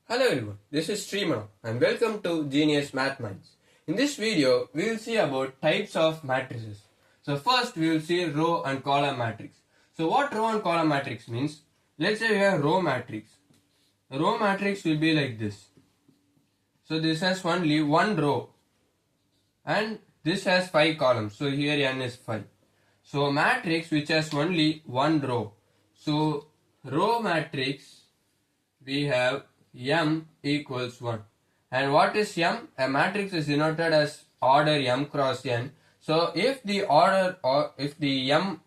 Hello everyone, this is Srimano and welcome to Genius Math Minds. In this video, we will see about types of matrices. So first we will see row and column matrix. So what row and column matrix means? Let's say we have row matrix. The row matrix will be like this. So this has only one row and this has 5 columns. So here n is 5. So matrix which has only one row. So row matrix we have m equals 1. And what is m? A matrix is denoted as order m cross n. So if the order or if the m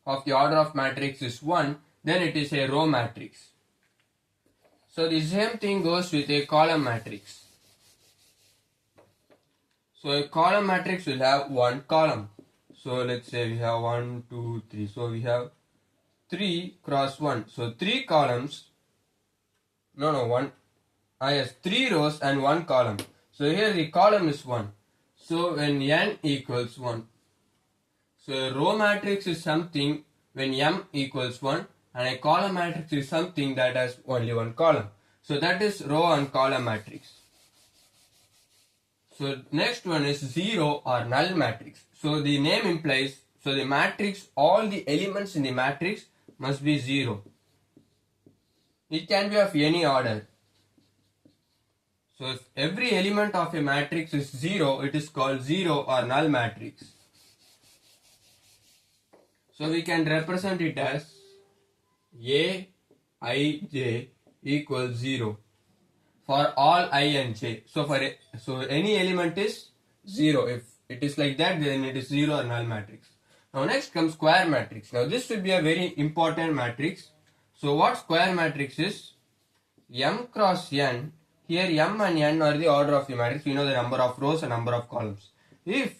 of the order of matrix is 1, then it is a row matrix. So the same thing goes with a column matrix. So a column matrix will have one column. So let's say we have 1, 2, 3. So we have 3 cross 1. So 3 columns. Yes, 3 rows and 1 column. So here the column is 1. So when n equals 1. So a row matrix is something when m equals 1 and a column matrix is something that has only one column. So that is row and column matrix. So next one is zero or null matrix. So the name implies, so the matrix, all the elements in the matrix must be 0. It can be of any order. So if every element of a matrix is 0, it is called zero or null matrix. So we can represent it as A, I, J equals 0 for all I and j. So any element is 0. If it is like that, then it is 0 or null matrix. Now next comes square matrix. Now this will be a very important matrix. So what square matrix is? M cross n. Here m and n are the order of the matrix. We know the number of rows and number of columns. If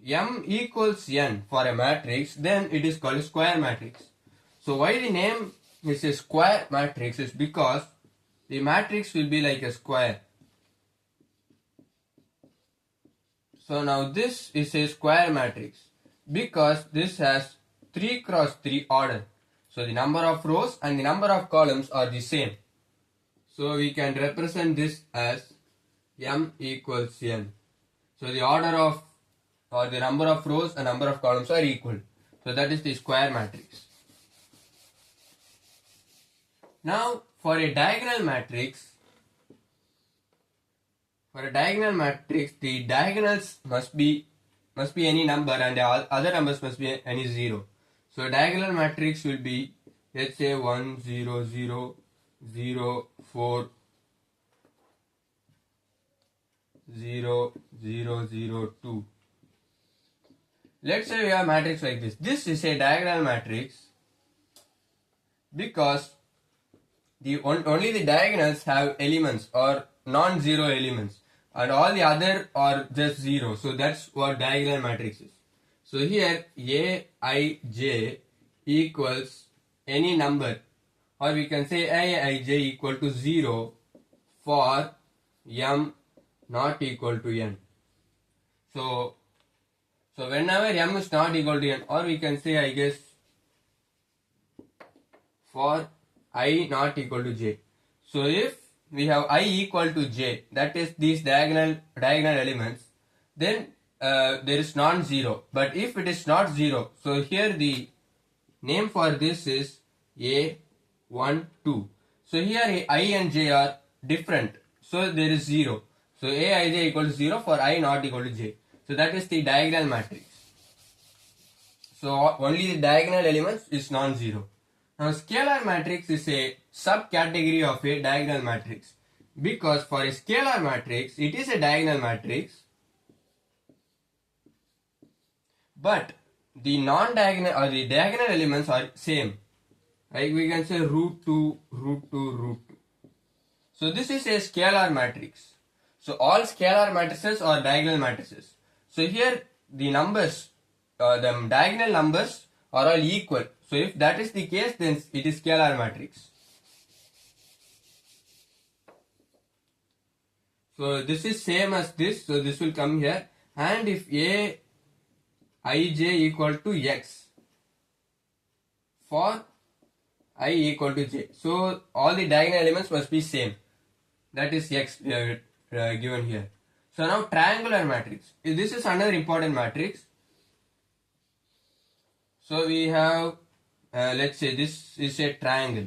m equals n for a matrix, then it is called a square matrix. So why the name is a square matrix is because the matrix will be like a square. So now this is a square matrix because this has 3 cross 3 order. So the number of rows and the number of columns are the same. So we can represent this as m equals n. So the order of or the number of rows and number of columns are equal. So that is the square matrix. Now for a diagonal matrix, the diagonals must be any number and the other numbers must be any 0. So diagonal matrix will be, let's say 1, 0, 0, 0, 4, 0, 0, 0, 2. Let's say we have a matrix like this. This is a diagonal matrix because only the diagonals have elements or non-zero elements and all the other are just 0. So that's what diagonal matrix is. So here A, I, J equals any number, or we can say A, I, J equal to 0 for m not equal to n. So whenever m is not equal to n, or we can say, I guess, for I not equal to j. So if we have I equal to j, that is these diagonal elements, then there is non-zero. But if it is not 0, so here the name for this is A, 1, 2. So here I and j are different. So there is 0. So A, I, j equal to 0 for I not equal to j. So that is the diagonal matrix. So only the diagonal elements is non-zero. Now scalar matrix is a subcategory of a diagonal matrix because for a scalar matrix it is a diagonal matrix, but the non-diagonal or the diagonal elements are same. Like we can say root 2, root 2, root 2. So this is a scalar matrix. So all scalar matrices are diagonal matrices. So here the numbers, the diagonal numbers are all equal. So if that is the case, then it is scalar matrix. So this is same as this. So this will come here. And if A, I, j equal to x for I equal to j. So all the diagonal elements must be same. that is X we have given here. So now triangular matrix. This is another important matrix. So we have, let's say this is a triangle.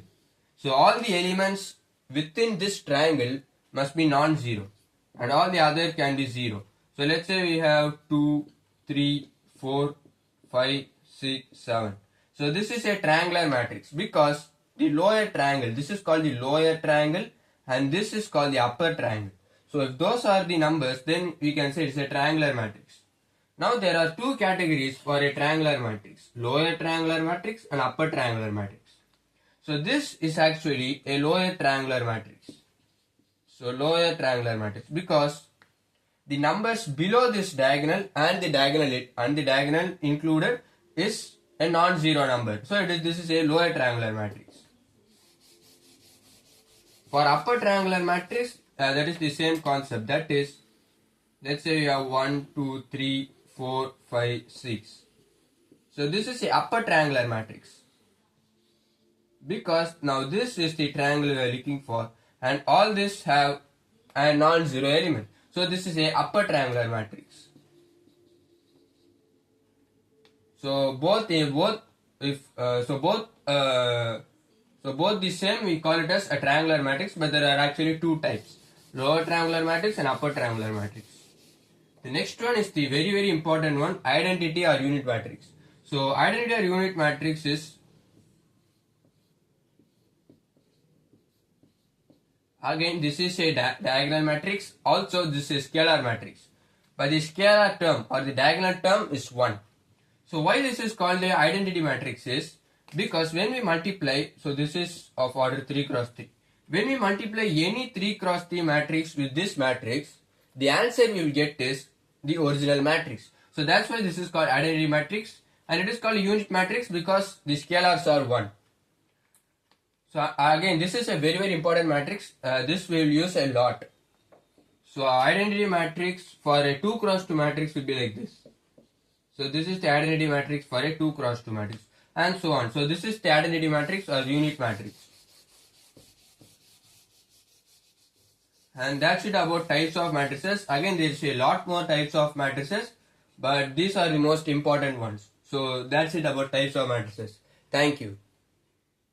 So all the elements within this triangle must be non-zero and all the other can be 0. So let's say we have 2, 3, 4, 5, 6, 7. So this is a triangular matrix because the lower triangle, this is called the lower triangle and this is called the upper triangle. So if those are the numbers, then we can say it's a triangular matrix. Now there are two categories for a triangular matrix, lower triangular matrix and upper triangular matrix. So this is actually a lower triangular matrix. So lower triangular matrix because the numbers below this diagonal and the diagonal included is a non-zero number. So this is a lower triangular matrix. For upper triangular matrix, that is the same concept. That is, let's say you have 1, 2, 3, 4, 5, 6. So this is the upper triangular matrix. Because now this is the triangle we are looking for and all this have a non-zero element. So this is a upper triangular matrix. So both the same we call it as a triangular matrix, but there are actually two types, lower triangular matrix and upper triangular matrix. The next one is the very important one, identity or unit matrix. So identity or unit matrix is, again this is a diagonal matrix, also this is scalar matrix, but the scalar term or the diagonal term is 1. So why this is called the identity matrix is because when we multiply, so this is of order 3 cross 3. When we multiply any 3 cross 3 matrix with this matrix, the answer we will get is the original matrix. So that's why this is called identity matrix, and it is called unit matrix because the scalars are 1. So again this is a very important matrix. This we will use a lot. So identity matrix for a 2 cross 2 matrix will be like this. So this is the identity matrix for a 2 cross 2 matrix and so on. So this is the identity matrix or unit matrix. And that's it about types of matrices. Again there is a lot more types of matrices, but these are the most important ones. So that's it about types of matrices. Thank you.